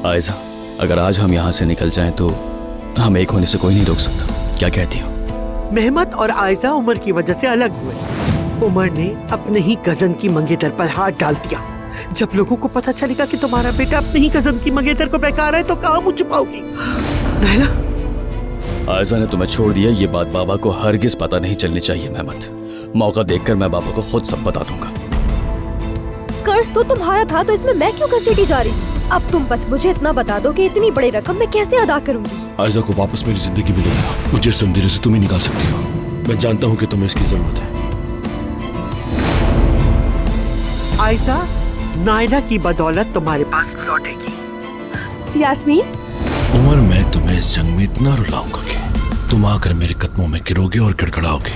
आयजा, अगर आज हम यहाँ से निकल जाएं तो हम एक होने से कोई नहीं रोक सकता। क्या कहती हो? मेहमद और आयजा उमर की वजह से अलग हुए। उमर ने अपने ही कजन की मंगेतर पर हाथ डाल दिया। जब लोगों को पता चलेगा कि तुम्हारा बेटा अपने ही कजन की मंगेतर को बेकार है तो कहाँ मुँह छुपाओगी? नैला, आयजा ने तुम्हें छोड़ दिया, ये बात बाबा को हरगिज पता नहीं चलनी चाहिए मेहमद। मौका देखकर मैं बाबा को खुद सब बता दूंगा। कर्ज तो तुम्हारा था, तो इसमें मैं क्यों घसीटी जा रही? अब तुम बस मुझे इतना बता दो कि इतनी बड़ी रकम मैं कैसे अदा करूंगी। आयजा को वापस मेरी जिंदगी मिलेगा, मुझे इस अंधेरे से तुम ही निकाल सकती हो। मैं जानता हूँ कि तुम्हें इसकी जरूरत है। आयजा, नायला की बदौलत तुम्हारे पास लौटेगी। यास्मीन, उमर, मैं तुम्हें इस जंग में इतना रुलाऊंगा कि तुम आकर मेरे कदमों में गिरोगे और गिड़गड़ाओगे।